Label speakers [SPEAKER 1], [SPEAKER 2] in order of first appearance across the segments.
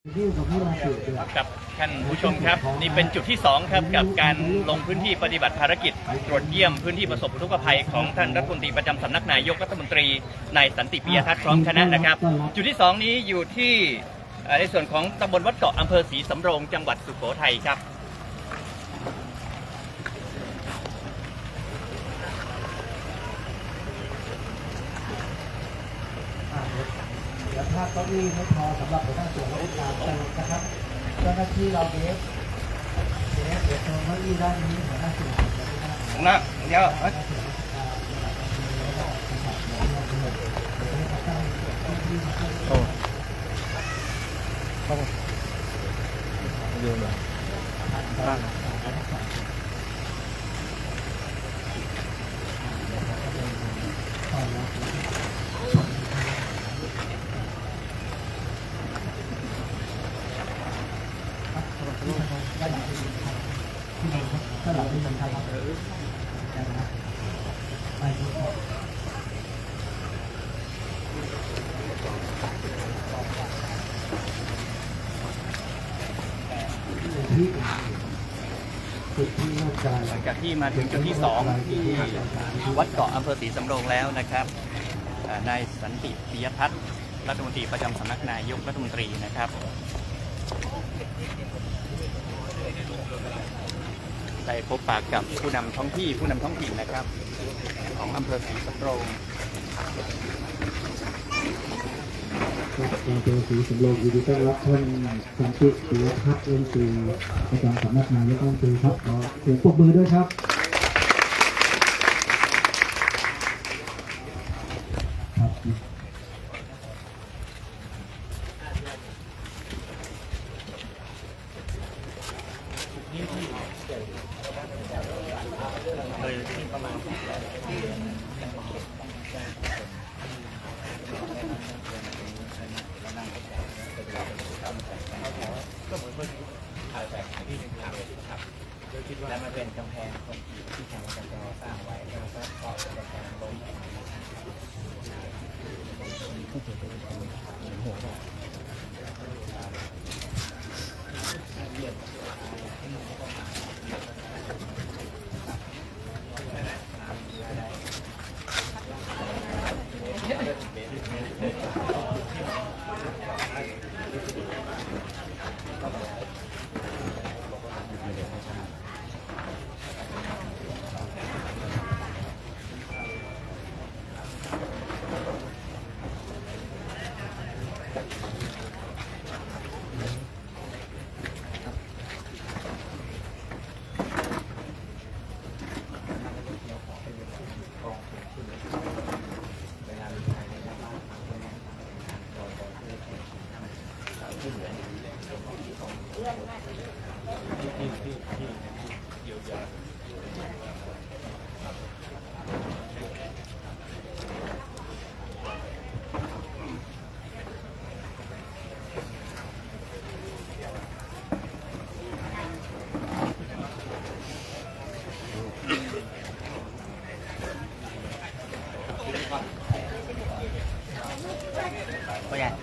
[SPEAKER 1] กับท่านผู้ชมครับนี่เป็นจุดที่2ครับกับการลงพื้นที่ปฏิบัติภารกิจตรวจเยี่ยมพื้นที่ประสบอุทกภัยของท่านรัฐมนตรีประจำสำนักนายกรัฐมนตรีนายสันติปิยทัศน์พร้อมคณะนะครับจุดที่2นี้อยู่ที่ในส่วนของตำบลวัดเกาะอำเภอศรีสำโรงจังหวัดสุโขทัยครับ
[SPEAKER 2] ถ้าเก้าอี้ไม่พอสำหรับหัวหน้าส่วนราชการเติมนะครับเจ้าหน้าที่เราเดี๋ยวเติมเก้าอี้ด้านนี้หัวหน้าส่วน
[SPEAKER 1] นะเดี๋ยวโอ้เข้ามาโยนเลยบ้าง
[SPEAKER 2] ถ้าเราเป็นคนไทย
[SPEAKER 1] หลังจากที่มาถึงจุดที่2ที่วัดเกาะอำเภอศรีสำโรงแล้วนะครับนายสันติปิยทัศน์รัฐมนตรีประจำสำนักนายกรัฐมนตรีนะครับได้พบปะกับผู้นำท้องถิ่นนะครับของอำเภอศรีสำโรง
[SPEAKER 2] อำเภอศรีสำโรงยินดีต้อนรับท่านสันติปิยทัศน์รัฐมนตรีประจำสำนักนายกรัฐมนตรีครับขอเสียงปรบมือด้วยครับ
[SPEAKER 1] เลยประมาณก็เหมือนคนถ่ายแบบที่หนึ่งถ่ายครับโดยคิดว่าแล้วมันเป็นกำแพงคอนกรีตที่ทางการเราสร้างไว้แล้วก็เกาะเป็นกำแพงล้มก็ยัง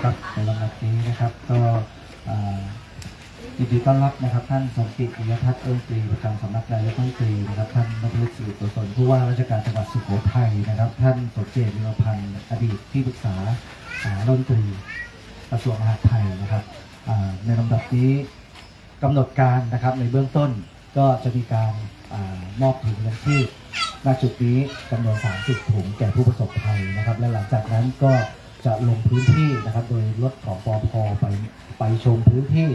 [SPEAKER 2] ครับในลำดับนี้นะครับก็ยินดีต้อนรับนะครับท่านสันติปิยทัศน์รัฐมนตรีประจำสำนักนายกรัฐมนตรีนะครับท่านนพฤศรีโสสนผู้ว่าราชการจังหวัดสุโขทัยนะครับท่านสมเจต นิรพันธ์อดีตที่ปรึกษารัฐมนตรีกระทรวงมหาดไทยนะครับในลำดับนี้กำหนดการนะครับในเบื้องต้นก็จะมีการมอบถุงยังชีพณจุดนี้จำนวน30 ถุงแก่ผู้ประสบภัยนะครับและหลังจากนั้นก็จะลงพื้นที่นะครับโดยรถของปภ.ไปชมพื้นที่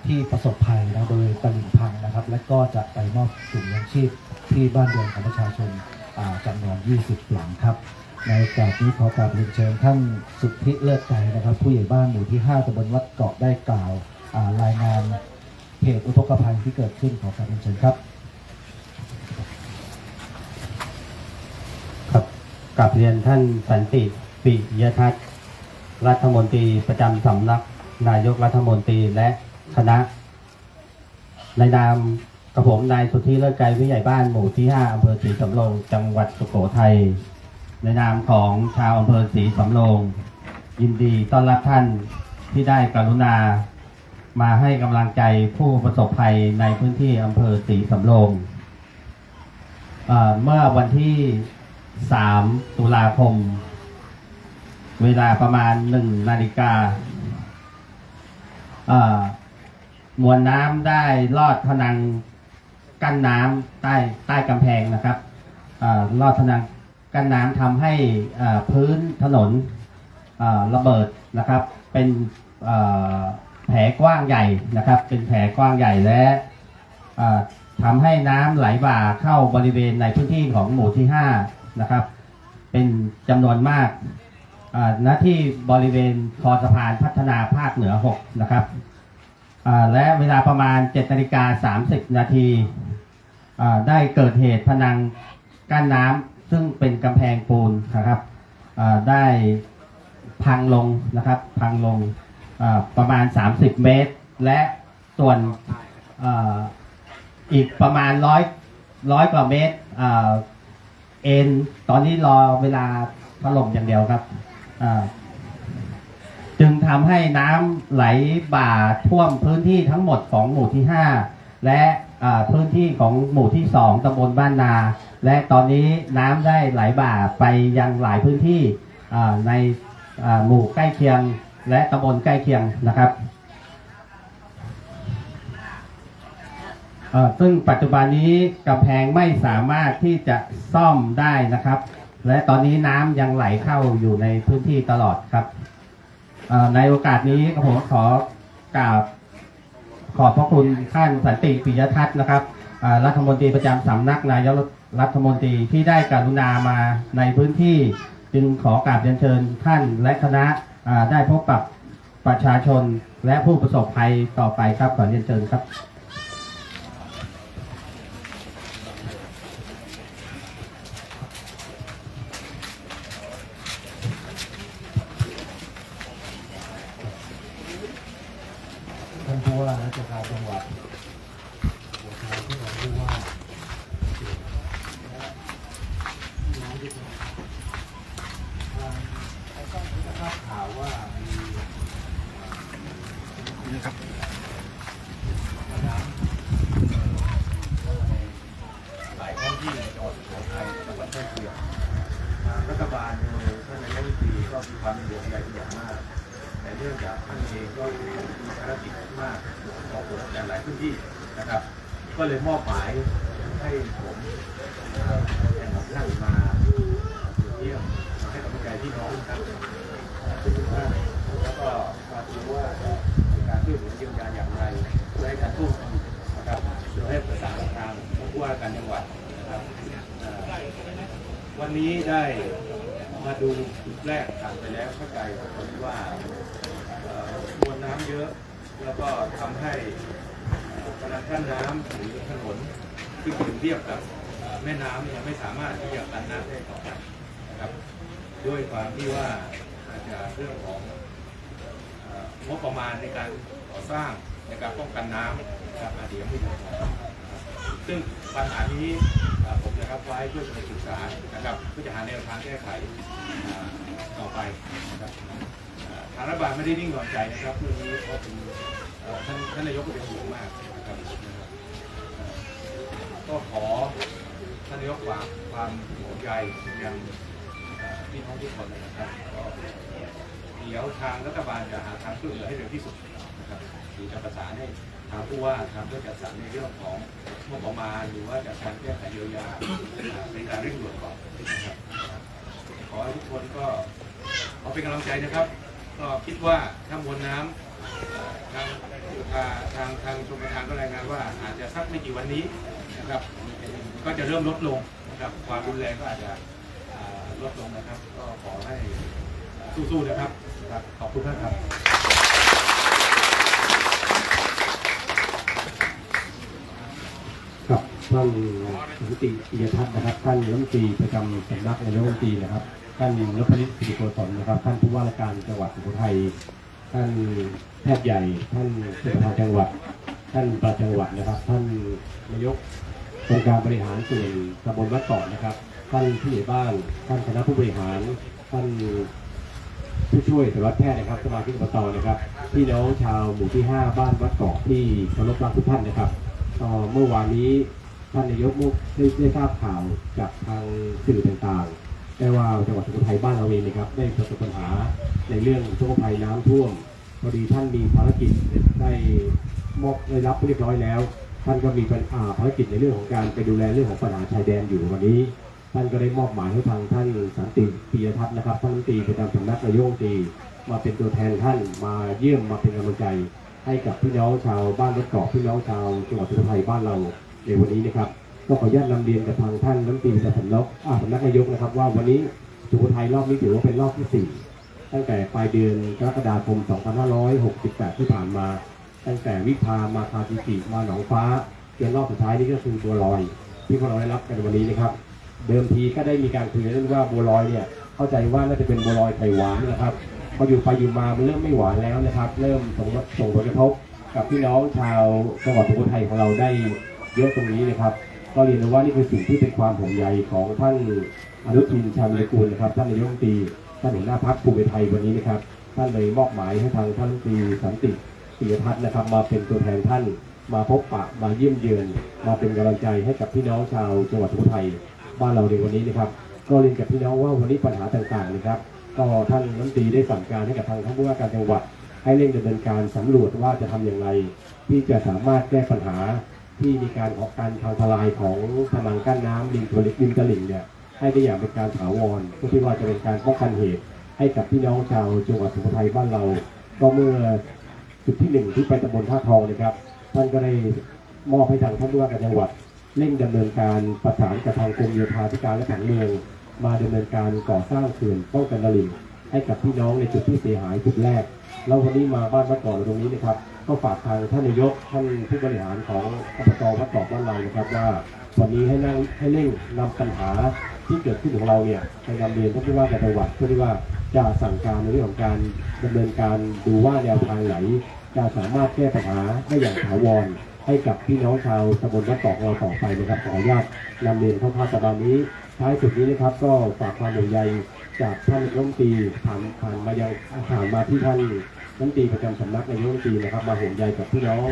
[SPEAKER 2] ที่ประสบภัยนะโดยตลิ่งพังนะครับและก็จะไปมอบถุงยังชีพที่บ้านเรือนของประชาชนจำนวน20 หลังครับในโอกาสนี้ขอกราบเรียนเชิญท่านสุทธิเลิศใจนะครับผู้ใหญ่บ้านหมู่ที่5ตำบลวัดเกาะได้กล่าวรายงานเหตุอุทกภัยที่เกิดขึ้นขอกราบเรียนเชิญครับ
[SPEAKER 3] กับเรียนท่านสันติปิยทัศน์รัฐมนตรีประจำสำนักนายกรัฐมนตรีและคณะในนามกระผมนายสุทธิเลิศไกรผู้ใหญ่บ้านหมู่ที่ 5อำเภอศรีสำโรงจังหวัดสุโขทัยในนามของชาวอำเภอศรีสำโรงยินดีต้อนรับท่านที่ได้กรุณามาให้กำลังใจผู้ประสบภัยในพื้นที่อำเภอศรีสำโรงเมื่อวันที่ 3 ตุลาคมเวลาประมาณ 1 นาฬิกามวลน้ำได้ลอดผนังกั้นน้ำใต้กำแพงนะครับลอดผนังกั้นน้ำทำให้พื้นถนนระเบิดนะครับเป็นแผลกว้างใหญ่นะครับเป็นแผลกว้างใหญ่และทำให้น้ำไหลบ่าเข้าบริเวณในพื้นที่ของหมู่ที่ 5นะครับเป็นจำนวนมากณที่บริเวณคอสะพานพัฒนาภาคเหนือ 6นะครับและเวลาประมาณ 7:30 นาทีได้เกิดเหตุผนังกั้นน้ำซึ่งเป็นกำแพงปูนนะครับได้พังลงนะครับพังลงประมาณ30 เมตรและส่วนอีกประมาณร้อยกว่าเมตรเอ็นตอนนี้รอเวลาถล่มอย่างเดียวครับจึงทำให้น้ำไหลบ่าท่วมพื้นที่ทั้งหมดของหมู่ที่ 5และพื้นที่ของหมู่ที่ 2ตำบลบ้านนาและตอนนี้น้ำได้ไหลบ่าไปยังหลายพื้นที่ในหมู่ใกล้เคียงและตำบลใกล้เคียงนะครับซึ่งปัจจุบันนี้กำแพงไม่สามารถที่จะซ่อมได้นะครับและตอนนี้น้ำยังไหลเข้าอยู่ในพื้นที่ตลอดครับในโอกาสนี้ผมขอกราบขอบพระคุณท่านสันติปิยทัศน์นะครับรัฐมนตรีประจำสำนักนายกรัฐมนตรีที่ได้กรุณามาในพื้นที่จึงขอกราบเรียนเชิญท่านและคณะได้พบกับประชาชนและผู้ประสบภัยต่อไปครับขอเรียนเชิญครับ
[SPEAKER 2] ท่านผู้ว่าราชการจังหวัดหัวท้ายที่เราผู้ว่าน้องที่เป็นต้องทราบข่าวว่ามีนะครับน้ำหลายท้องที่ในจังหวัดสุโขทัยจังหวัดใกล้เคียงรัฐบาลโดยท่านนายกรัฐมนตรีก็มีความห่วงใยเป็นอย่างมากแต่เนื่องจากท่านเองก็มีภารกิจมากของผมในหลายพื้นที่นะครับก็เลยมอบหมายให้ผมแต่ละท่านมาเยี่ยมมาให้กำลังใจพี่น้องครับทุกท่านแล้วก็มาดูว่าการช่วยเหลือเยียวยาอย่างไรเพื่อให้การสู้นะครับโดยให้ประสานทางผู้ว่าการจังหวัดนะครับวันนี้ได้มาดูจุดแรกผ่านไปแล้วเข้าใจผมว่ามวลน้ำเยอะแล้วก็ทำให้พนังกั้นน้ำหรือถนนที่ถึงเทียบกับแม่น้ำเนี่ยไม่สามารถที่จะกันน้ำได้ต่อไปนะครับด้วยความที่ว่าอาจจะเรื่องของงบประมาณในการก่อสร้างในการป้องกันน้ำนะครับอาจจะยังไม่พอซึ่งปัญหานี้ผมจะรับไว้เพื่อจะไปศึกษานะครับเพื่อจะหาแนวทางแก้ไขต่อไปนะครับทางรัฐบาลไม่ได้นิ่งนอนใจนะครับเรื่องนี้เพราะเป็นท่านนายกก็เป็นห่วงมากนะครับก็ขอท่านนายกฝากความห่วงใยยังพี่น้องทุกคนนะครับก็เดี๋ยวทางรัฐบาลจะหาทางช่วยเหลือให้เร็วที่สุดนะครับหรือจะประสานให้ทางผู้ว่าทางเพื่อจัดสรรในเรื่องของงบประมาณหรือว่าจัดการแก้ไขเยียวยาในการเร่งด่วนก่อนนะครับขอให้ทุกคนก็เอาเป็นกำลังใจนะครับก็คิดว่าถ้ามวลน้ำทางชมประทานก็รายงานว่าอาจจะสักไม่กี่วันนี้นะครับก็จะเริ่มลดลงนะครับความรุนแรงก็อาจจะลดลงนะครับก็ขอให้สู้ๆนะครับขอบคุณท่านครับ
[SPEAKER 3] ครับ
[SPEAKER 4] ท่านสันติปิยทัศน์นะครับท่านรัฐมนตรีประจำสำนักนายกรัฐมนตรีนะครับท่านนพฤทธิ์ สิริโกศลนะครับท่านผู้ว่าราชการจังหวัดสุโขทัยท่านแพทย์ใหญ่ท่านผู้ว่าจังหวัดท่านปลัดจังหวัดนะครับท่านนายกองค์การบริหารส่วนตำบลวัดเกาะนะครับท่านผู้ใหญ่บ้านท่านคณะผู้บริหารท่านผู้ช่วยสารวัตรแพทย์นะครับสมาชิกอบตนะครับพี่น้องชาวหมู่ที่ 5 บ้านวัดเกาะที่เคารพรักทุกท่านนะครับเมื่อวานนี้ท่านนายกได้ทราบข่าวจากทางสื่อต่างๆได้ว่าจังหวัดสุโขทัยบ้านเราเองนะครับได้ประสบปัญหาในเรื่องทุกภัยน้ำท่วมพอดีท่านมีภารกิจได้รับเรียบร้อยแล้วท่านก็มีภารกิจในเรื่องของการไปดูแลเรื่องของปัญหาชายแดนอยู่วันนี้ท่านก็ได้มอบหมายให้ทางท่านสันติปิยทัศน์นะครับท่านรัฐมนตรีประจำสำนักนายกรัฐมนตรีมาเป็นตัวแทนท่านมาเยี่ยมมาเป็นกำลังใจให้กับพี่น้องชาวบ้านวัดเกาะพี่น้องชาวจังหวัดสุโขทัยบ้านเราในวันนี้นะครับก็ขออนุญาตนำเรียนกับทางท่านรัฐมนตรีประจำสำนักนายกนะครับว่าวันนี้สุโขทัยรอบนี้ถือว่าเป็นรอบที่ 4ตั้งแต่ปลายเดือนกรกฎาคม 2568 ที่ผ่านมาตั้งแต่วิภามาคาจิกิมาหนองฟ้าจนรอบสุดท้ายนี้ก็คือบัวลอยที่พวกเราได้รับกันวันนี้นะครับเดิมทีก็ได้มีการคุยเรื่องว่าบัวลอยเนี่ยเข้าใจว่าน่าจะเป็นบัวลอยไข่หวานนะครับพออยู่ไปอยู่มามันเริ่มไม่หวานแล้วนะครับเริ่มส่งผลกระทบกับพี่น้องชาวจังหวัดสุโขทัยของเราได้เยอะตรงนี้นะครับก็เรียนรู้ว่านี่คือสิ่งที่เป็นความห่วงใยของท่านอนุทินชาญวิรากูลนะครับท่านนายกรัฐมนตรีท่านหัวหน้าพรรคภูมิใจไทยวันนี้นะครับท่านเลยมอบหมายให้ทางท่านรัฐมนตรีสันติปิยทัศน์นะครับมาเป็นตัวแทนท่านมาพบปะมาเยี่ยมเยือนมาเป็นกำลังใจให้กับพี่น้องชาวจังหวัดสุโขทัยบ้านเราในวันนี้นะครับก็เรียนกับพี่น้องว่าวันนี้ปัญหาต่างๆนะครับก็ท่านรัฐมนตรีได้สั่งการให้กับทางท่านผู้ว่าการจังหวัดให้เร่งดำเนินการสำรวจว่าจะทำอย่างไรที่จะสามารถแก้ปัญหาที่มีการออกการทางทลายของผนังกั้นน้ำริมตลิ่งเนี่ยให้ได้อย่างเป็นการถาวรเพื่อที่ว่าจะเป็นการป้องกันเหตุให้กับพี่น้องชาวจังหวัดสุโขทัยบ้านเราก็เมื่อจุดที่ 1ที่ไปตำบลท่าทองนะครับท่านก็ได้มอบให้ทางท่านผู้ว่าการจังหวัดเร่งดำเนินการประสานกับทางกรมโยธาธิการและผังเมืองมาดำเนินการก่อสร้างเขื่อนป้องกันตลิ่งให้กับพี่น้องในจุดที่เสียหายจุดแรกแล้ววันนี้มาบ้านวัดเกาะตรงนี้นะครับก็ฝากทางท่านนายกท่านผู้บริหารของอบตวัดเกาะบ้านเรานะครับว่าวันนี้ให้เร่งนำปัญหาที่เกิดขึ้นของเราเนี่ยไปนำเรียนท่านผู้ว่าการจังหวัดเพื่อที่ว่าจะสั่งการในเรื่องของการดำเนินการดูว่าแนวทางไหนจะสามารถแก้ปัญหาได้อย่างถาวรให้กับพี่น้องชาวตำบลวัดเกาะเราต่อไปนะครับขออนุญาตนำเรียนเข้าภาพสัปดาห์นี้ท้ายสุดนี้นะครับก็ฝากความห่วงใยจากท่านรัฐมนตรีผ่านมาที่ท่านรัฐมนตรีประจำสำนักนายกรัฐมนตรีนะครับมาห่วงใยกับพี่น้อง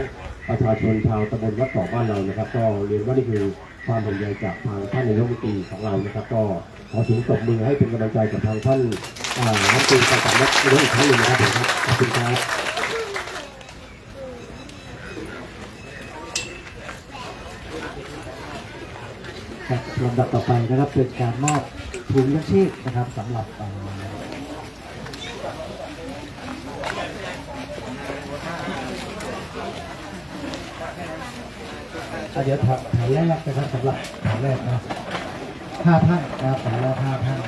[SPEAKER 4] ประชาชนชาวตำบลวัดเกาะบ้านเรานะครับก็เรียนว่านี่คือความห่วงใยจากทางท่านนายกรัฐมนตรีของเรานะครับก็ขอถึงตบมือให้เป็นกำลังใจกับทางท่านรัฐมนตรีประจำสำนักนายกอีกครั้งหนึ่งนะครับผมขอบคุณครับ
[SPEAKER 2] ลำดับต่อไปนะครับเป็นการมอบถุงยังชีพนะครับสำหรับเดี๋ยวแถวแรกนะครับสำหรับแถวแรกนะ5 ท่านนะครับแถวแรก5 ท่าน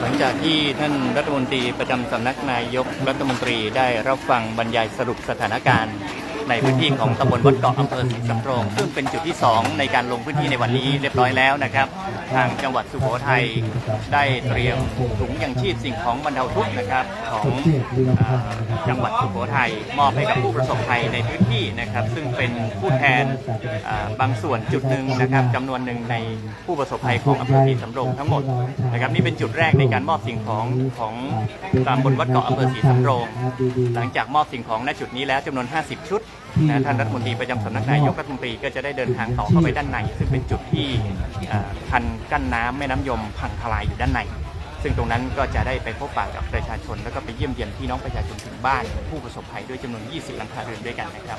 [SPEAKER 1] หลังจากที่ท่านรัฐมนตรีประจำสำนักนายกรัฐมนตรีได้รับฟังบรรยายสรุปสถานการณ์ในพื้นที่ของตำบลวัดเกาะอำเภอศรีสำโรงซึ่งเป็นจุดที่ 2ในการลงพื้นที่ในวันนี้เรียบร้อยแล้วนะครับทางจังหวัดสุโขทัยได้เตรียมถุงยังชีพสิ่งของบรรเทาทุกข์นะครับของจังหวัดสุโขทัยมอบให้กับผู้ประสบภัยในพื้นที่นะครับซึ่งเป็นผู้แทนบางส่วนจุดหนึ่งนะครับจำนวนหนึ่งในผู้ประสบภัยของอำเภอศรีสำโรงทั้งหมดนะครับนี่เป็นจุดแรกในการมอบสิ่งของตำบลวัดเกาะอำเภอศรีสำโรงหลังจากมอบสิ่งของณจุดนี้แล้วจำนวน50 ชุดท่านรัฐมนตรีประจำสำนักนายกรัฐมนตรีก็จะได้เดินทางต่อเข้าไปด้านในซึ่งเป็นจุดที่คันกั้นน้ำแม่น้ำยมพังทลายอยู่ด้านในซึ่งตรงนั้นก็จะได้ไปพบปะกับประชาชนแล้วก็ไปเยี่ยมเยียนพี่น้องประชาชนถึงบ้านผู้ประสบภัยด้วยจำนวน20 หลังคาเรือนด้วยกันนะครับ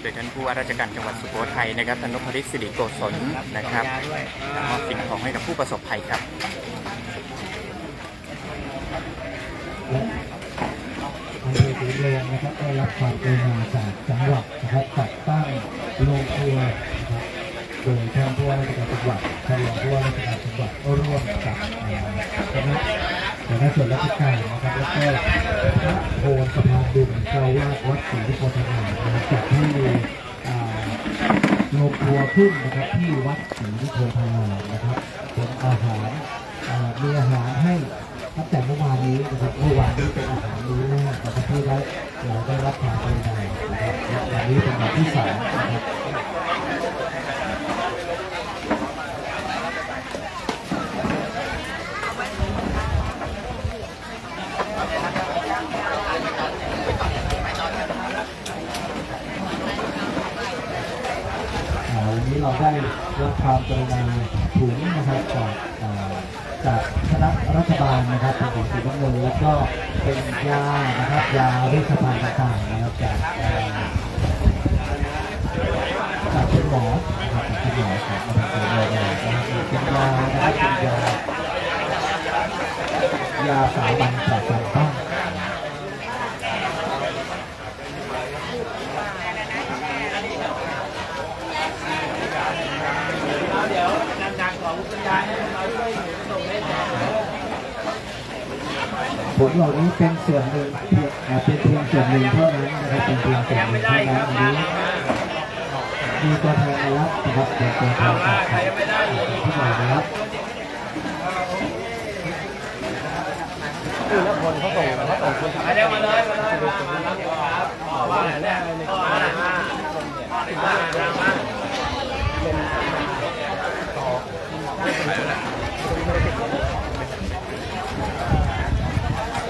[SPEAKER 1] โดยท่านผู้ว่าราชการจังหวัดสุโขทัยนะครับท่านนพฤทธิ์ สิริโกศลนะครับมอบสิ่งของให้กับผู้ประสบภัยครับ
[SPEAKER 2] อำเภอศรีสำโรงนะครับได้รับความกรุณาจากจังหวัดนะครับจัดตั้งโรงครัวนะครับโดยท่านผู้ ผู้ว่าราชการจังหวัดท่านรองผู้ว่าราชการจังหวัดก็ร่วมกับคณะส่วนราชการนะครับแล้วก็พระโพนสะพานบุญเจ้าวาดวัดศรีสุโขทัยนะครับจัดให้โรงครัวขึ้นนะครับที่วัดศรีสุโขทัยนะครับเป็นอาหารมีอาหารให้ตั้งแต่เมื่อวานนี้นะครับเมื่อวานนี้เป็นอาหารมื้อแรกนะครับที่เราได้รับความกรุณานะครับวันนี้เป็นวันที่2นะครับวันนี้เราได้รับความกรุณาถุงนะครับจากคณะรัฐบาลนะครับเป็นถุงสีน้ำเงินแล้วก็เป็นยานะครับยาเวชภัณฑ์ต่างๆนะครับจากคุณหมอนะครับจากคุณหมอของอำเภอเมืองนะครับเป็นยานะครับเป็นยาสามัญจากการตั้งผลเหล่านี้เป็นส่วนหนึ่งเป็นเพียงส่วนหนึ่งเท่านั้นนะครับเป็นเพียงส่วนหนึ่งเท่านั้นอันนี้มีตัวแทนมารับนะครับเป็นตัวแทนจากที่มารับคือแล้วคนเขาส่งคนทำได้มาเลยว่าแรกเลย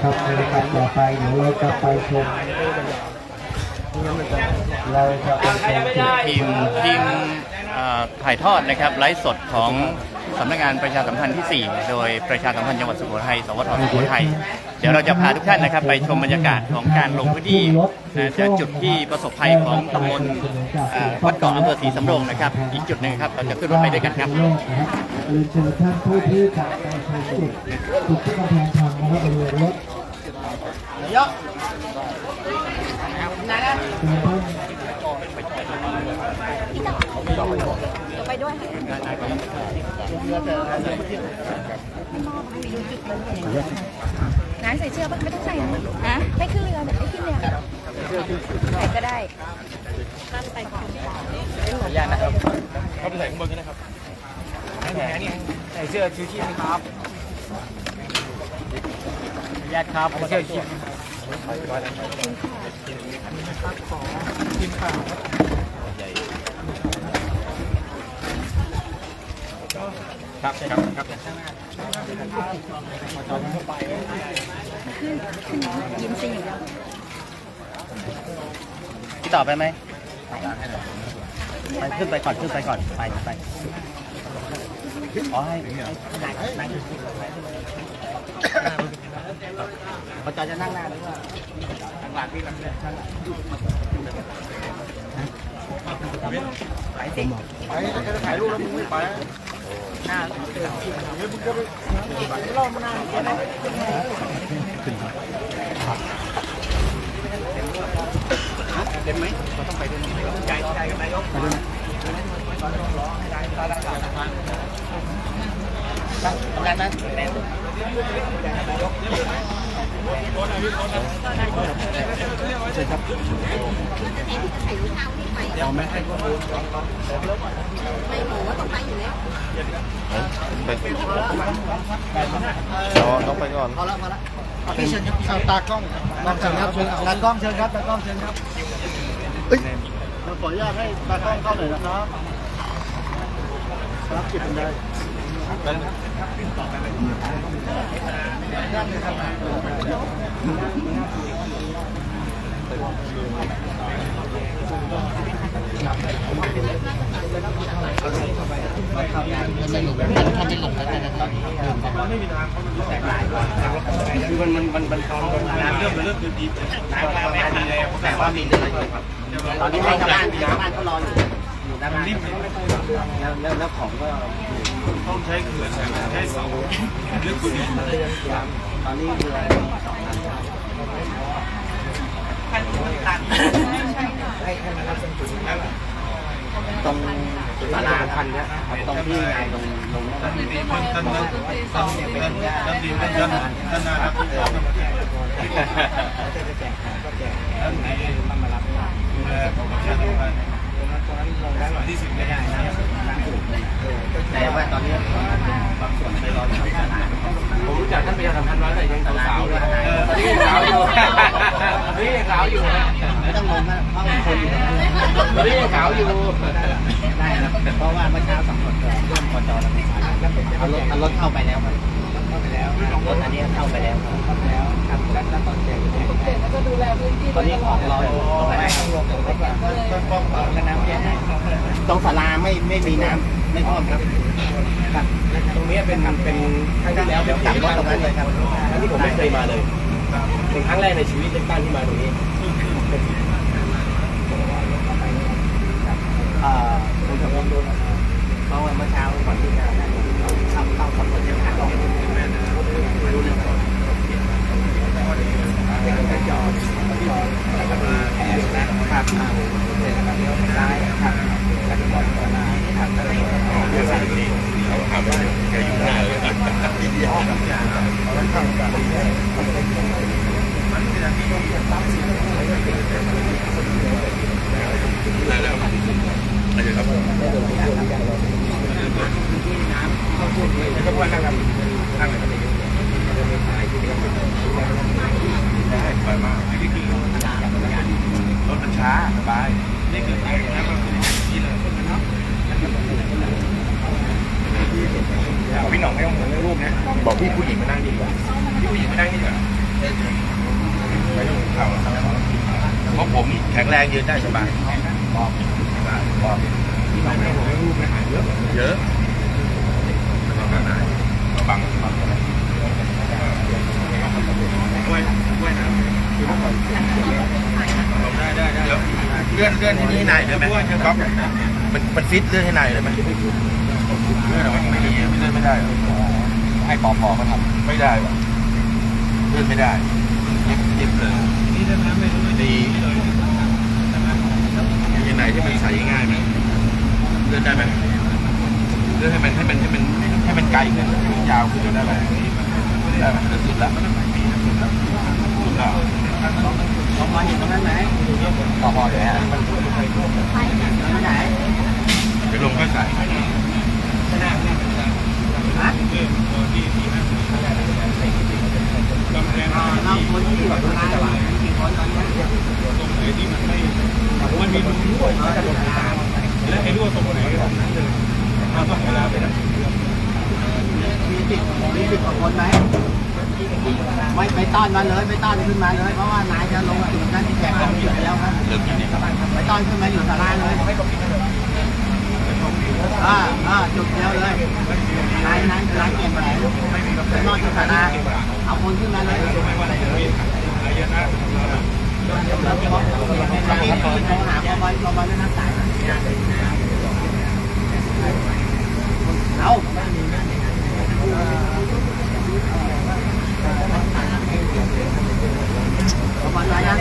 [SPEAKER 2] ครับในการต่อไปเดี๋ยวเราจะไปชมเราจะไปชม
[SPEAKER 1] ทีมถ่ายทอดนะครับไลฟ์สดของสำนักงานประชาสัมพันธ์ที่ 4 โดยประชาสัมพันธ์จังหวัดสุโขทัยสวท.สุโขทัยเดี๋ยวเราจะพาทุกท่านนะครับไปชมบรรยากาศของการลงพื้นที่จากจุดที่ประสบภัยของตำบลวัดเกาะอำเภอศรีสำโรงนะครับอีกจุดหนึ่งครับเราจะขึ้นรถไปด้วยกันครับ
[SPEAKER 2] เรียนเชิญท่านผู้ที่จะไปชมจุดที่กำแพงพังนะครับบริเวณรถเยอะ
[SPEAKER 5] ไปด้วยไหนใส่เสื้อไม่ต้องใส่นะไม่ขึ้นเรือไม่ขึ้นเรือใส่ก็ได้ตั้งไปก่อนขออนุญาตนะครับเขาไปใส่ข้างบนกันนะครับใส่เสื้อชูชีพไหมครับขออนุญาตครับเสื้อชูชีพทีมข่าวครับยิ้มสิอย่างเดียว
[SPEAKER 1] พี่ต่อไปไหมไปขึ้นไปก่อนไปอ๋อให้พอจอจะนั่งหน้าหรือว่าข้างหลังพี่แบบไปสิไปจะถ่ายรูปแล้วมึงไม่ไปหน้าเดี๋ยวมึงจะไปรอบหน้าจะได้เต็มไหมเราต้องไปด้วยใจกันนายกไปด้วยได้ทำงานนั้นใช่ครับเดี๋ยวไม่ให้ข้อมูลไม่หมูว่าต้องไปอยู่แล้วต้องไปก่อนพอละพี่เชิญครับตากล้องเชิญครับตากล้องเชิญครับเราขออนุญาตให้ตากล้องเข้าหน่อยนะครับรับจิตเป็นได้คือมันทองน้ำเริ่มดีแต่ว่ามีตอนนี้ให้ชาวบ้านเขารออยู่ด้านหน้าแล้วของก็ต้องใช้เขื่อนใช้เสาเรื่องคุณตอนนี้เรือให้มารับตรงจุดนั้นตรงศาลา
[SPEAKER 3] คัญนะตรงที่นายลงท่านน่ารักที่สุดไม่ได้นะแต่ว่าตอนนี้บางส่วนไปรอทำงานผมรู้จักท่านประชาสัมพันธ์ไว้แต่ยังสาวอยู่ตอนนี้ยังสาวอยู่นี่ยังสาวอยู่ไม่ต้องงงนะเพราะคนอยู่ตอนนี้ยังสาวอยู่ได้ครับเพราะว่าเมื่อเช้าสำรวจเรื่องกจแล้วเอารถเข้าไปแล้วครับรถอันนี้เข้าไปแล้วครับแล้วตอนแจ้งก็ดูแลพื้นที่ตอนนี้ของเราตรงศาลาไม่มีน้ำไม่ท่วมครับตรงนี้เป็นครั้งที่แล้วผมขับรถตรงนั้นเลยครับอันนี้ผมไม่เคยมาเลยเป็นครั้งแรกในชีวิตเล็กบ้านที่มาตรงนี้ผมจะลองดูเพราะว่าเมื่อเช้าก่อนที่จะเข้าขับรถจะผ่านดูเลยจอดแล้วก็มีแผนนะครับเสร็จแล้วก็เลี้ยวซ้ายครับแล้วก็บอลมาครับแล้วก็ใส่เขาถามว่าแกอยู่หน้าเลยครับดีดีห้องแล้วก็ได้แล้วอะไรครับไม่ต้องว่านั่งนั่งเลยได้ไปมากนี่คือรถมันช้าสบายนี่คือไปแล้วมันนี่เลยพี่หน่องไม่ต้องห่วงเรื่องรูปนะบอกพี่ผู้หญิงมานั่งดีกว่าพี่ผู้หญิงมานั่งนี่ดีกว่าไม่ต้องเข่าเพราะผมแข็งแรงยืนได้สบายบอกพี่หน่องไม่ต้องห่วงเรื่องรูปนะเยอะบังเลื่อนที่นี่นายได้ไหมก๊อฟมันฟิตเลื่อนให้นายเลยไหมเลื่อนหรอไม่ดีเลื่อนไม่ได้ให้ปอเขาทำไม่ได้ว่ะเลื่อนไม่ได้เย็บเลยดียังไงที่มันใส่ง่ายไหมเลื่อนได้ไหมเลื่อนให้มันไกลขึ้นยาวขึ้นได้ไหมได้ไหมสุดแล้วสุดแล้วพอเห็นตรงนั้นไหมพออยู่ฮะไม่ไหนไปลงก็ใส่ฮะเราคนที่อยู่ตรงนั้นหรอกี่คนตอนนี้ตรงไหนที่มันไม่มันมีรั่วและไอ้รั่วตรงไหนตรงนั้นเลยเราต้องเวลาไปนะมีติดกว่าคนไหมไม่ไปต้อนมาเลยไปต้อนขึ้นมาเลยเพราะว่านายจะลงจุดนั้นที่แจกของอยู่แล้วครับไปต้อนขึ้นมาอยู่ศาลาเลยจุดเดียวเลยนายเก็บแหวนไปนอนที่ศาลาเอาคนขึ้นมาเลยแล้วก็โทรหาบอยนั่งสายเอาประมาณไรนะ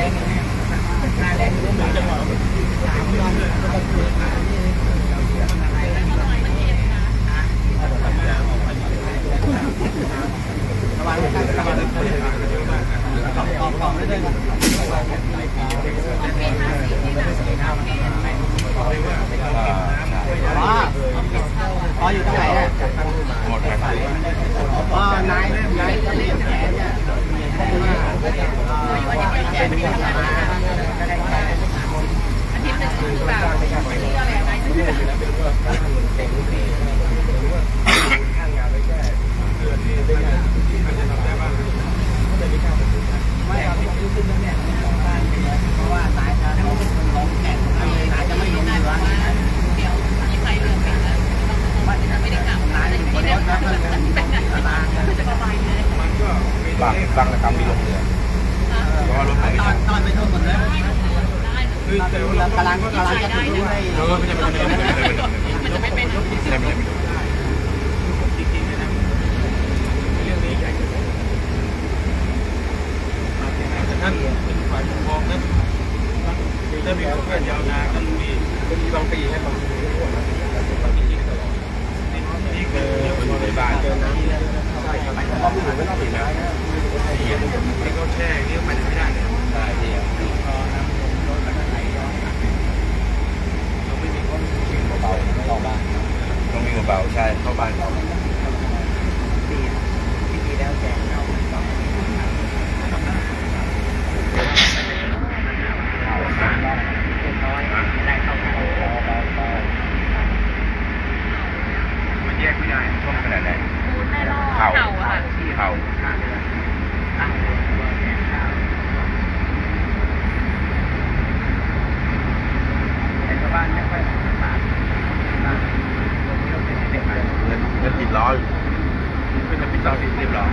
[SPEAKER 3] พออยู่ตรงไหนเนี่ยหมดเลยนายจะเรียนแขนเนี่ยแขนมีอะไรอาทิตย์นึงคือแบบชื่ออะไรนายชื่อไม่เอาที่ขึ้นเนี่ยเพราะว่านายจะลงแข่งนายจะไม่ลงเรือเดี๋ยวมีใครเรือไปแล้วไม่ได้กลับนายอยู่บนรถแล้วมันจะประมาณนี้บางระกำมีลงเรือเพราะว่ารถตอนไปโน่นหมดเลยกำลังจะถึงรู้ให้มันจะไม่เป็นท่านเป็นฝ่ายปกครองนะถ้ามีโอกาสยาวนานก็มีบางปีให้บางปี
[SPEAKER 6] ต้องวิ่งเบาๆใช่เข้าบ้านเขา มันแยกไม่ได้ช่วงขนาดไหนเข่าเข่าเงินติดล้อเป็นติดล้อที่เรียบร้อย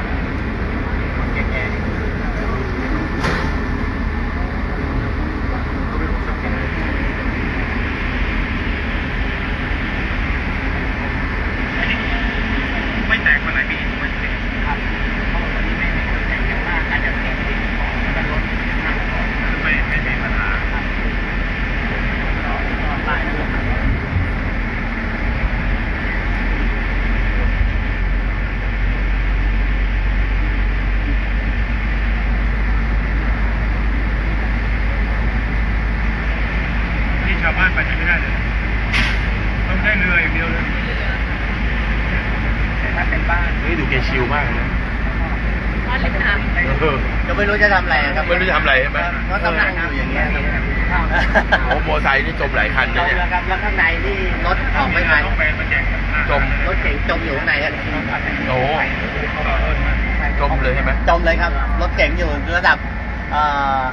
[SPEAKER 6] ไม่แตกมาหลายปีครับไม่มีปัญหาที่ชาวบ้านไปไม่ได้เลยต้องได้เรืออย่างเดียวเลยถ้าเป็นบ้านนี่ดูแกชิลมากเลยนะบ้านเล็กน้ำก็ไม่รู้จะทำอะไรครับไม่รู้จะทำอะไรใช่ไหมก็ต้องนั่งอยู่อย่างเงี้ยโอ้โหมอไซค์นี่จมหลายคันเลยเนี่ยครับแล้วข้างในนี่รถออกไม่ทันจมรถเก๋งจมอยู่ข้างในครับโอ้จมเลยใช่ไหมจมเลยครับรถเก๋งอยู่ระดับ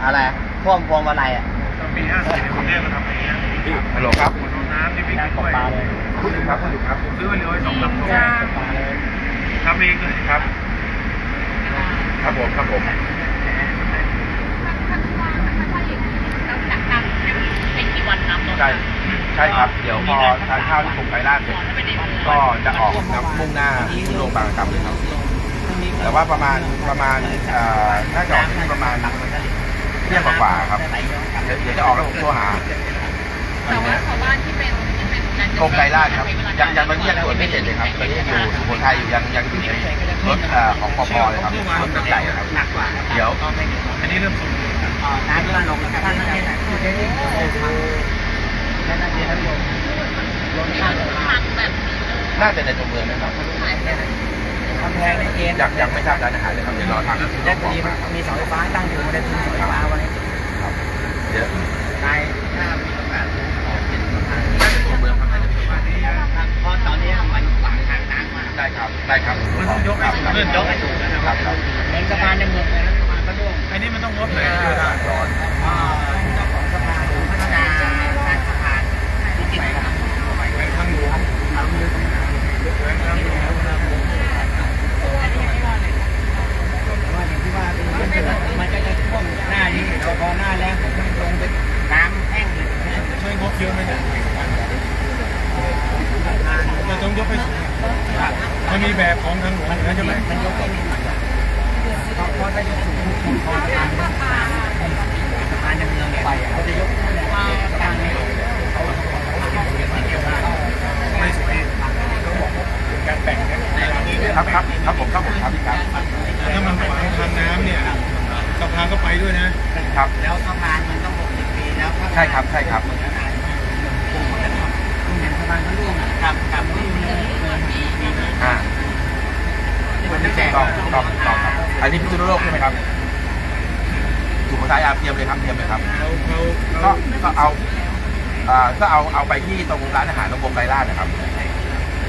[SPEAKER 6] อะไรท่วมพวงมาลัยอ่ะปี54คนแรกก็ทำอย่างเงี้ยฮัลโหลครับน้ำที่วิ่งตกปลาเลยพูดถึงครับซื้อมาเลย2 ลำตัวทำเองเลยครับครับผม ใช่ครับเดี๋ยวพอทานข้าวที่กรมไกลลาดเสร็จก็จะออกน้ำมุ่งหน้าที่โรงพยาบาลกลับเลยครับแต่ว่าประมาณน่าจะออกที่ประมาณเที่ยงกว่าๆครับเดี๋ยวจะออกแล้วผมโทรหา
[SPEAKER 5] แต่ว่าชาวบ้านที่เป็น
[SPEAKER 6] กรมไกลลาดครับยังตอนนี้ยังตรวจไม่เสร็จเลยครับตอนนี้อยู่สุโขทัยอยู่ยังอยู่ในรถของปภเลยครับรถใหญ่ครับเดี๋ยวอันนี้เริ่มสูงน้ำมันลงท่านนั่นเองน่าจะในตัวเมืองนะครับ
[SPEAKER 2] กำแพงในเกณฑ์
[SPEAKER 6] ยังไม่ทราบร้านอาหารเลยครับเดี๋ยวรอทาง
[SPEAKER 2] แยกมีเสาไฟฟ้าตั้งอยู่ในพื้นที่ไฟฟ้าไว้
[SPEAKER 6] เดี๋ยว
[SPEAKER 2] ถ้ามีโอกาสเป็นทาง
[SPEAKER 6] น่าจะตัวเมืองครับน่าจะเป็น
[SPEAKER 2] เพราะตอนนี้มันขวางทางน้ำมาก
[SPEAKER 6] ได้ครับ
[SPEAKER 1] มันต้องยกให้สูงขึ้นยกให้สูงนะครับ
[SPEAKER 2] เองสะพานในเมืองเลยสะพานก็ร่วง
[SPEAKER 1] อันนี้มันต้องลดเลย
[SPEAKER 6] ร้อน
[SPEAKER 2] เจ้าของสะพานพัฒนาสร้างสะพานที่ติดกับ
[SPEAKER 1] ทางหลวง
[SPEAKER 2] มันก็จะท่วมหน้านี้เราพอหน้าแรงผมก็ลงไปน้ำแห้งเลย
[SPEAKER 1] ใช้งบเยอะไหมเนี่ยเราต้องยกไปมันมีแบบของทางหลวงนะใช่ไหม
[SPEAKER 2] มันยกไปนิดหน่อยพอไปถึงสูงพอสะพานในเมืองไปเขาจะยกสะพานนี้
[SPEAKER 1] ไม่สวยต้องบอกการแบ่ง
[SPEAKER 6] ครับผมครับ
[SPEAKER 1] ถ้ามันขวางทางน้ำเนี่ยสะพานก็ไปด้วยนะครับ
[SPEAKER 2] แล้วสะพานมันต้อง60 ปีแล้ว
[SPEAKER 6] ใช่ครับ
[SPEAKER 2] สะพานก็ร่วงกับที่
[SPEAKER 6] มันจะต้องครับอันนี้พิษณุโลกใช่ไหมครับสุโขทัยเตรียมเลยครับก็เอาไปที่ตรงร้านอาหารตรงกรมไกลลาดนะครับ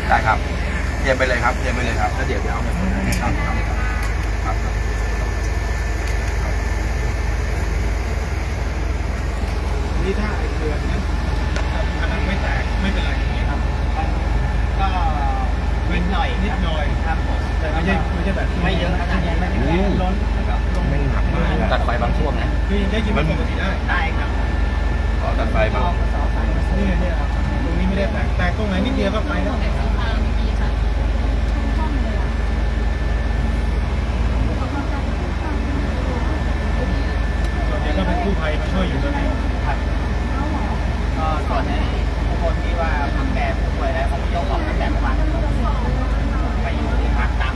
[SPEAKER 6] ได้ครับเตรียมไปเลยครับแล้วเดี๋ยวเอาไปครับ
[SPEAKER 1] นี่ถ้าไอ้เขื่อนนั้นอันนั้นไม่แตกไม่เป็นไรครับ
[SPEAKER 2] ก็นิดหน่อย
[SPEAKER 1] ครับแต่ไม่ใช่แบบ
[SPEAKER 2] ไม่เยอะไม่ล้น
[SPEAKER 6] ไม่หนักมากตัดไฟบางช่วงนะ
[SPEAKER 1] คือได้ยินปกติ
[SPEAKER 2] ได้ครับ
[SPEAKER 6] ตัดไฟบาง
[SPEAKER 1] เนี่ยตรงนี้ไม่ได้แตกตรงไหนนิดเดียวก็ไปแล้วส่วนใหญ่ก็เป็นกู้ภัยมาช่วยอยู่ตรงนี้
[SPEAKER 2] ก็ส่วนในคนที่ว่าคนแก่ผู้ป่วยอะไรผมยกออกตั้งแต่เมื่อวาน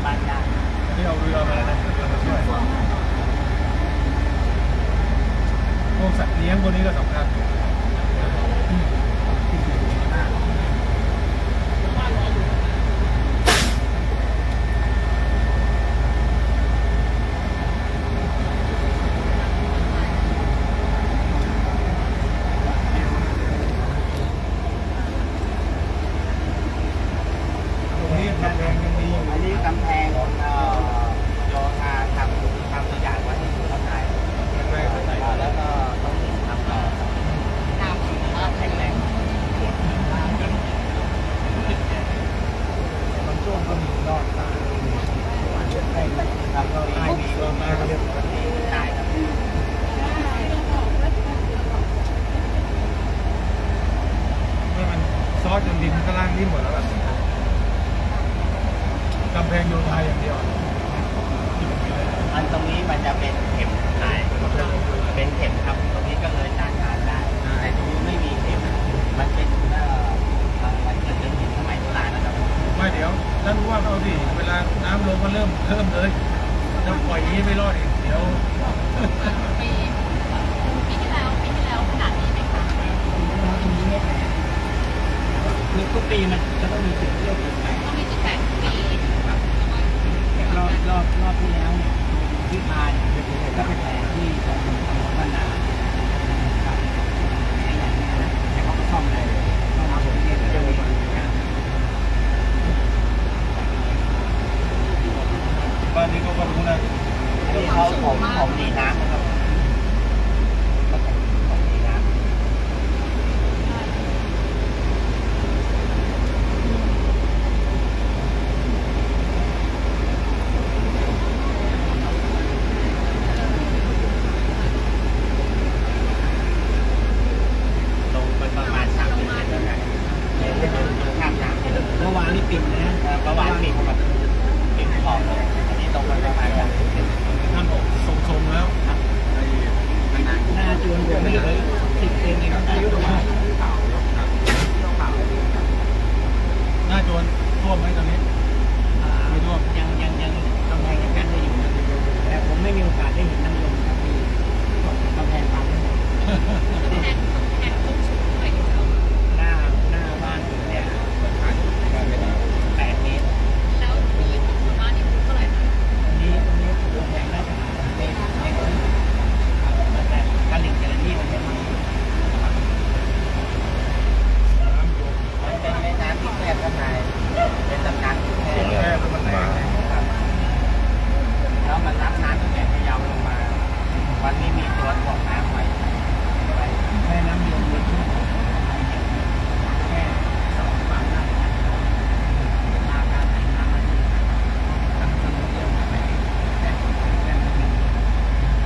[SPEAKER 3] บ้านได้
[SPEAKER 7] ที่เอาเรือมาแล้วนะเรือมาช่วยพวกสัตว์เลี้ยงพวกนี้ก็สำคัญ ตรงนี้กำแพงยังดีอยู่
[SPEAKER 3] อันนี้กำแพงโยธาทำตัวอย่างไว้ที่สุโขทัย
[SPEAKER 7] กำแพงเท่าไหร่
[SPEAKER 3] แล้วก็ต้องทำต่อน้ำแข็งแรง
[SPEAKER 7] บางช่วงก็มีรอดตาย
[SPEAKER 3] ครับก็ไม่มี
[SPEAKER 7] รอดตายก็เรียบร้อย
[SPEAKER 3] ตายครับ
[SPEAKER 7] เมื่อมันซอสจนดินข้างล่างนี่หมดแล้วแบบกำแพงโยธาอย่างเดียว
[SPEAKER 3] อันตรงนี้มันจะเป็นเข็มขายเป็นเข็มครับตรงนี้ก็เลยต้านทานได้แต่ตรงนี้ไม่มีเข็มมันเป็นมันจะเป็นหินสมัยโบราณนะครับ
[SPEAKER 7] ไม่เดี๋ยวท่านรู้ว่าเอาดิเวลาน้ำลงก็เริ่มเลยถ้าปล่อยอย่างนี้ไม่รอดอีกเดี๋ยว
[SPEAKER 5] ปีที่แล้วขนาดนี้ไหมคะ
[SPEAKER 3] คือทุกปีมันจะต้องมีจุดเที่ยวปีใหม่
[SPEAKER 5] ต้องมีจุดแตกทุกปี
[SPEAKER 3] รอบที่แล้วเนี่ยที่มาเนี่ยก็เป็นแผนที่ตรงบ้านนาครับแต่เขาก็ซ่อมเลยต้องมาผมเนี่ยจะมีการ
[SPEAKER 7] บ้านนี้เขาก็รู้นะ
[SPEAKER 3] อันนี้เขาผมดีน้ำนะครับผมดีน้ำลงไปประมาณ30 เมตรแล้วนะข้ามน้ำเมื่อวานนี่ปิ่นนะเมื่อวานปิ่นแบบปิ่นขอบเลยอันนี้ลงไปประมาณ30 เมตร
[SPEAKER 7] ท่านบอกทรงๆแล้ว
[SPEAKER 3] หน้าจวนผมไม่เลย10 เซนเองอายุประมาณ
[SPEAKER 7] หน้าโจรท่วมไหมตอนนี้ ไม่ท่วม
[SPEAKER 3] ยังกำแพงยังกั้นได้อยู่แต่ผมไม่มีโอกาสได้เห็นน้ำลงครับมีกำแพงปัง
[SPEAKER 5] แทนทุกชุดเลยที่เรา
[SPEAKER 3] หน้าบ้านผมเนี่ย8 เมตร
[SPEAKER 5] แล้วมีประมาณนี้เท่าไหร่คะ
[SPEAKER 3] ตรงนี้กำแพงน่าจะเมตรแต่ตลิ่งแต่ละที่มันไม่เหมือนกันมันเป็นแม่น้ำที่แคบข้างในเป็นลำน้ำที่แคบ
[SPEAKER 7] แค่แล้วมันแรง
[SPEAKER 3] แล้วมันรับน้ำตั้งแต่พะเยาลงมา วันนี้มีตัวถ่วงน้ำไว้แม่น้ำยมมีที่แค่2 ฝั่งน้ำมาการไหนน้ำมันตั้งแต่เรื่องไป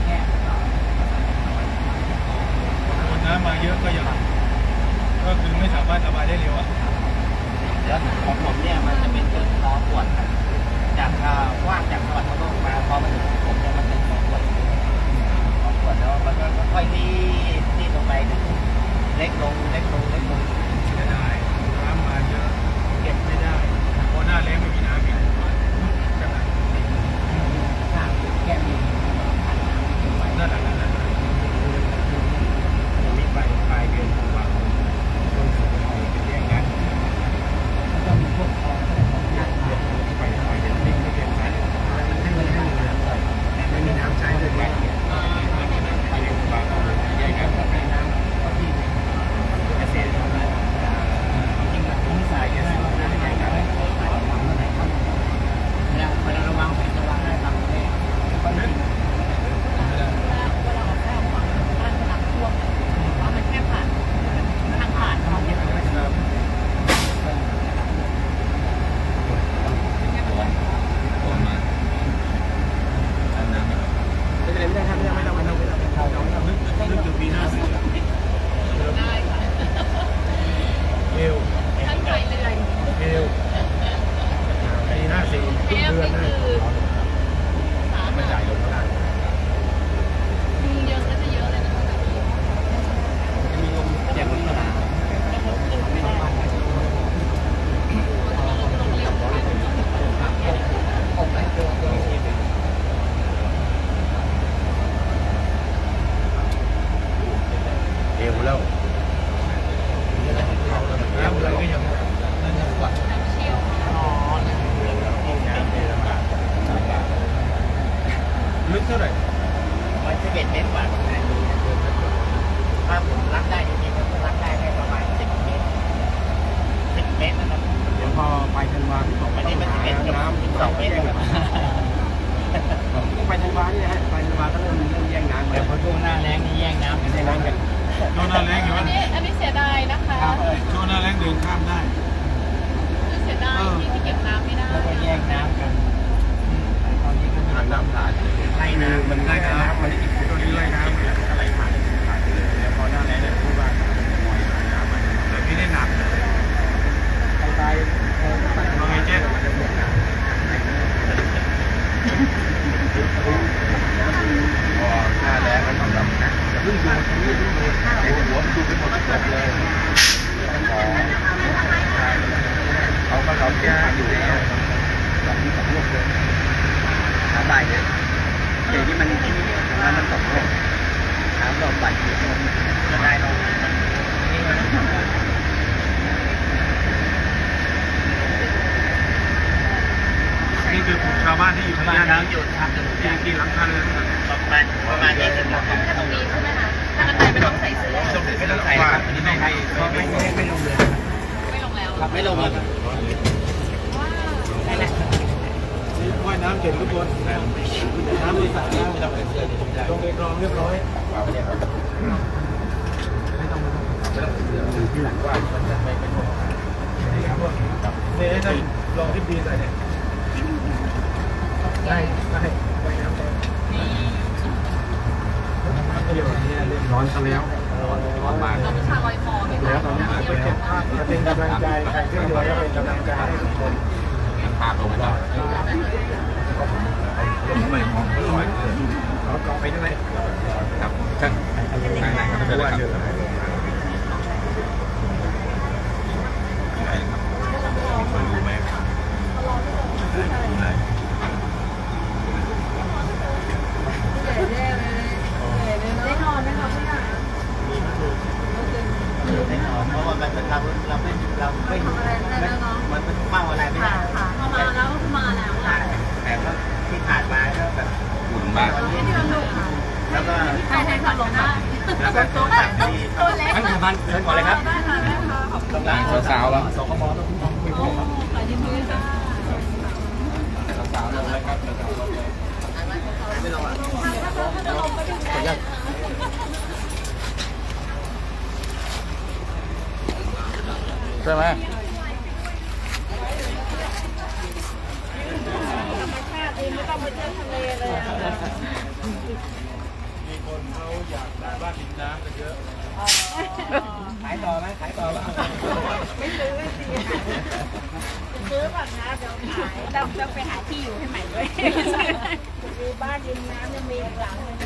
[SPEAKER 3] แค่ต่อ
[SPEAKER 7] น้ำมาเยอะก็อย่างก็คือไม่สามารถระบายได้เร็วอ่ะ
[SPEAKER 3] แล้วของผมเนี่ยมันจะเป็นจุดล้อขวดครับจากว่างจากจังหวัดพะโล้มาพอมาถึงผมเนี่ยมันเป็นของขวดแล้วมันก็ค่อยที่ลงไปเล็กลง
[SPEAKER 7] ไม่ได้น้ำมาเยอะเก็บไม่ได้เพราะหน้าแล้งไม่มีน้ำอีกใช่ไหม
[SPEAKER 3] ข้างแค่มีผ่านน้ำขึ้นไป
[SPEAKER 7] นั่นแหละมีไปปลายเดือนธันวาคมต้นสุดท้ายเป็นแยกกัน
[SPEAKER 3] แล้วก็มีพวกคลองของน้ำมา
[SPEAKER 7] ไปเดือนนี้ก็เดือนนั้นไม่มีน้ำใช้เลยเนี่ยปลายเดือนธันวาคมแยกกัน
[SPEAKER 3] ก็มีน้ำก็ที่
[SPEAKER 7] เกษ มันไล่น้ำมันตรงนี้ไล่น้ำอะไรผ่านไปเลยแล้วพอหน้าแล้งเนี่ยพูดว่าน้ำมันแต่ไม่ได้หนักตายเราไงเจ๊พอหน้าแล้งแล้วต้องแบบจะพึ่งดูตรงนี้พึ่งดูในหัวมันดูเป็นหมดเลยเขาก็เราแก้อยู่แล้วแบบนี้ของโลกเลยหาได้เลยเดี๋ยวนี้มันตกโลกถามเราบัตรจะได้เรานี่คือชาวบ้านที่อยู่ที่นี่นะอยู่ทางที่หลังคาเรือนประมาณนี้ตรงนี้ใช่ไหมคะทางไหนไม่ต้องใส่เสื้อไม่ต้องใส่ครับอันนี้ไม่ให้ไม่ลงเลยไม่ลงแล้วครับไม่ลงแล้วว่ายน้ำเก่งทุกคนน้ำในสระน้ำลงในคลองเรียบร้อยไม่ต้องที่หลังว่ามันจะไม่เป็นนี่ครับนี่ให้ท่านลองทิพดีใส่เนี่ยได้ว่ายน้ำได้เดี๋ยวนี้เรียบร้อยซะแล้วร้อนมากแล้วตอนนี้เป็นกำลังใจใครที่เหลือก็เป็นกำลังใจให้ทุกคนพาลงไปได้ไม่มองก็ลอยเราไปที่ไหนครับช่างไหนก็จะได้ครับรู้ไหม
[SPEAKER 5] ได้นอนไหมคะพี่อ่ะ
[SPEAKER 6] ได้นอนเพราะว่ามันเราไม่มันเฝ้าอะไรไม่ได้
[SPEAKER 5] พอมาแล้วก็มาแล้ว
[SPEAKER 6] แต่ก็ที่ผ่านมาก็แบบอุ่นมากแล้วก็
[SPEAKER 5] ใครขับลงได้
[SPEAKER 6] แล้วก็ตัวแบบที่
[SPEAKER 5] ตัวเล็ก
[SPEAKER 6] ทั้งสามเชิญก่อนเลยครับกำลังสาวแล้วสองขมต้องคุยด้วยครับสาวเลยครับไม่ลงอ่ะใช่ไหม
[SPEAKER 5] ไม่ต้องไปเที่ยวทะเลเลย
[SPEAKER 7] มีคนเขาอยากได้บ้านริมน้ำกันเยอะ
[SPEAKER 6] ขายต่อไหมขายต่อไหม
[SPEAKER 5] ไม่ซื้อไม่สิซื้อก่อนนะเดี๋ยวขายต้องไปหาที่อยู่ให้ใหม่ด้วยมีบ้านริมน้ำจะมีหลังนึง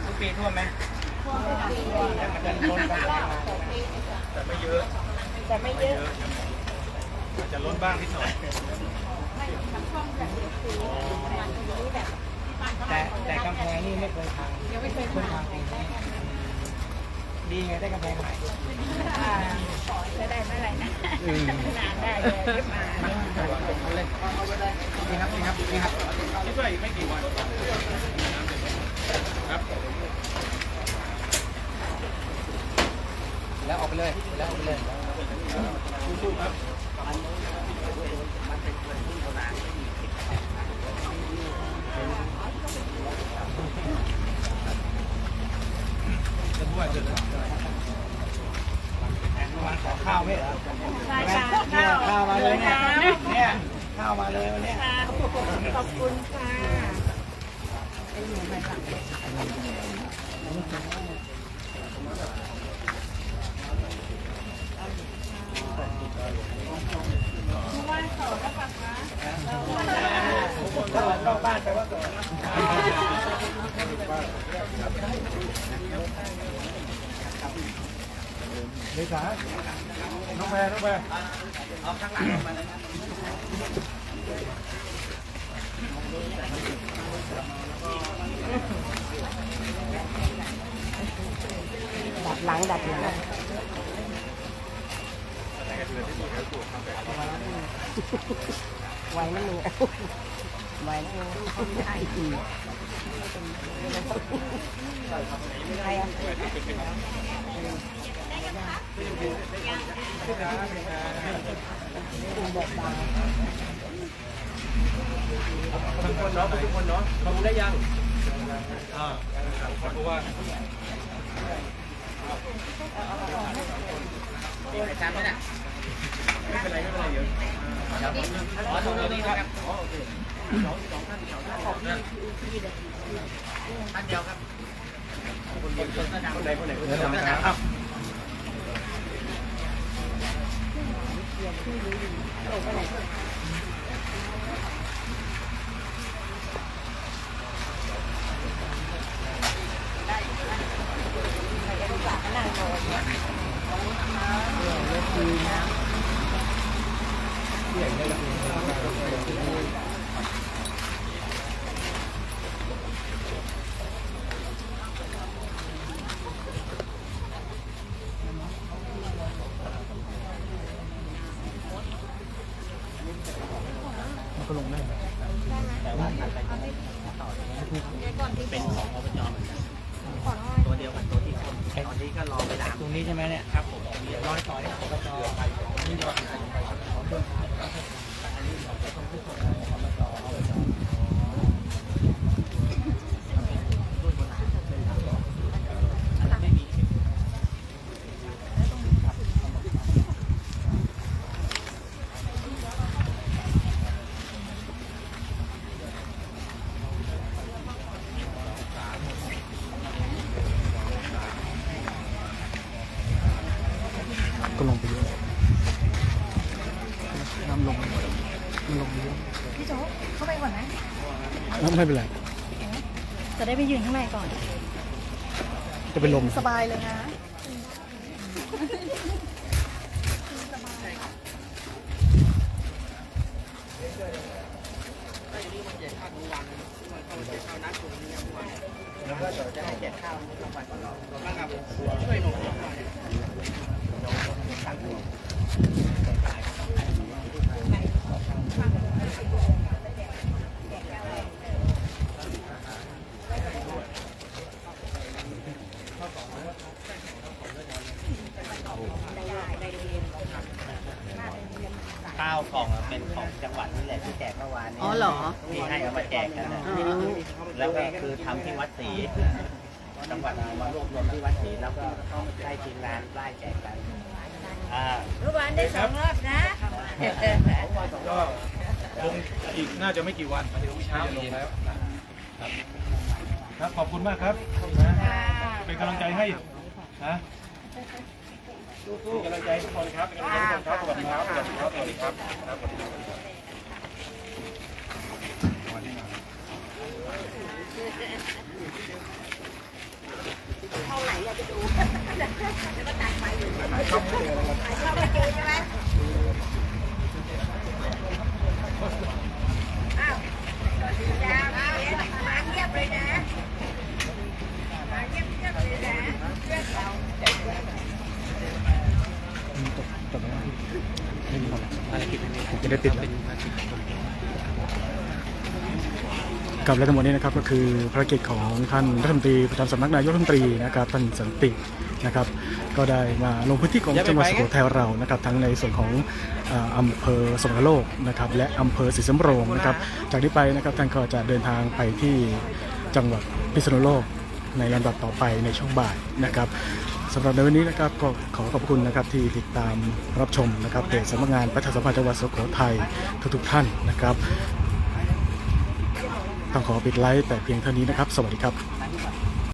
[SPEAKER 6] ทุกปีท่วมไหม
[SPEAKER 5] แต่มันจะล้นบ้าง
[SPEAKER 7] แต่ไม่เยอะ
[SPEAKER 5] แต่ไม่เยอะ
[SPEAKER 7] อาจจะล้นบ้างนิดหน่อย
[SPEAKER 6] แต่กำแพงนี่ไม่เคยพัง
[SPEAKER 5] ยังไม่เคยผ่าน
[SPEAKER 6] ดีไงได้กำแพงใหม่
[SPEAKER 5] จะได้เมื่อไหร่นะนานได้เลยมา
[SPEAKER 6] นี่ครับนี่ครับนี่ครับ
[SPEAKER 7] คิดว่าอีกไม่กี่วันครับ
[SPEAKER 6] แล้วออกไปเลยแล้วออกไปเลย
[SPEAKER 7] สู้ๆครับจะพูดว่าจะ
[SPEAKER 6] ขอข้าวไหม
[SPEAKER 5] ใช่ค่ะข้าว
[SPEAKER 6] มาเลยเนี่ยข้าวมาเลยวันนี้
[SPEAKER 5] ขอบคุณค่ะว่าขอก็ปักนะ
[SPEAKER 6] นอกบ้านไปว่าก่อน
[SPEAKER 7] เลขาน้องแพร
[SPEAKER 6] เอาข้างหลังมาเลยนะ
[SPEAKER 5] ดับหลังดับหลังไว้นะมือไว้นะมือใช่ใครอ่ะ
[SPEAKER 7] ทุกคนเนาะทุกคนเนาะมาดูได้ยังเพราะว่า
[SPEAKER 6] จำไหมน่ะ
[SPEAKER 7] ไม่เป็นไรเยอะ
[SPEAKER 6] อ๋อตรงนี้ครับโอเค
[SPEAKER 1] ท่านเดียวครับคนเดียวคนไหนคนไหนครับ เป็นของอบจตัวเดียวกับตัวที่คนตอนนี้ก็รอเวลาตรงนี้ใช่ไหมเนี่ยครับผมมีร้อยต่อยอบจนี่จะ
[SPEAKER 8] ก็ลงไปเยอะน้ำลงมันลงไปเยอะ
[SPEAKER 5] พี่โจ๊กเข้าไปก่อนนะ
[SPEAKER 8] ไม่เป็นไร
[SPEAKER 5] จะได้ไปยืนข้างในก่อน
[SPEAKER 8] จะเป็นลม
[SPEAKER 5] สบายเลยนะ
[SPEAKER 1] แล้วก็จะให้แจกข้าวในกลางวันนะครับช่วยหนูข้าวกล่องเป็นของจังหวัดนี่แหละที่แจกเมื่อวานนี้
[SPEAKER 5] อ๋อเหรอ
[SPEAKER 1] ที่ให้เอามาแจกกันนะแล้วก็คือทำที่วัดศรีจังหวัดเอามารวบรวมที่วัดศรีแล้วก็ให้ทีมงานไล่แจกกัน
[SPEAKER 5] เมื่อวานได้2 รอบนะ
[SPEAKER 7] ก็ลงอีกน่าจะไม่กี่วันเดี๋ยวเช้าลงแล้วครับขอบคุณมากครับนะเป็นกำลังใจให้นะเป็นกำลังใจทุกคนครับเป็นกำลังใจทุกคนครับสวัสดีครับสวัสดีครับสวัสดีครับครับสวัสดีครับ
[SPEAKER 5] ห้องไหนอยากไปดูแล้วก็ตัดไม้อยู่ชอบไปเจอใช่ไหมอ้าวดาวมาเงียบเลยนะมาเงียบเลยนะเรื่องเรา
[SPEAKER 8] จบแล้วไม่มีอะไรผมจะได้ติดแล้วกับและทั้งหมดนี้นะครับก็คือภารกิจของท่านรัฐมนตรีประจำสำนักนายกรัฐมนตรีนะครับท่านสันตินะครับก็ได้มาลงพื้นที่ของจังหวัดสุโขทัยเรานะครับทั้งในส่วนของอำเภอสวรรคโลกนะครับและอำเภอศรีสำโรงนะครับจากนี้ไปนะครับท่านก็จะเดินทางไปที่จังหวัดพิษณุโลกในลำดับต่อไปในช่วงบ่ายนะครับสำหรับในวันนี้นะครับก็ขอขอบคุณนะครับที่ติดตามรับชมนะครับเพจสำนักงานประชาสัมพันธ์จังหวัดสุโขทัยทุกท่านนะครับต้องขอปิดไลฟ์แต่เพียงเท่านี้นะครับสวัสดีครับ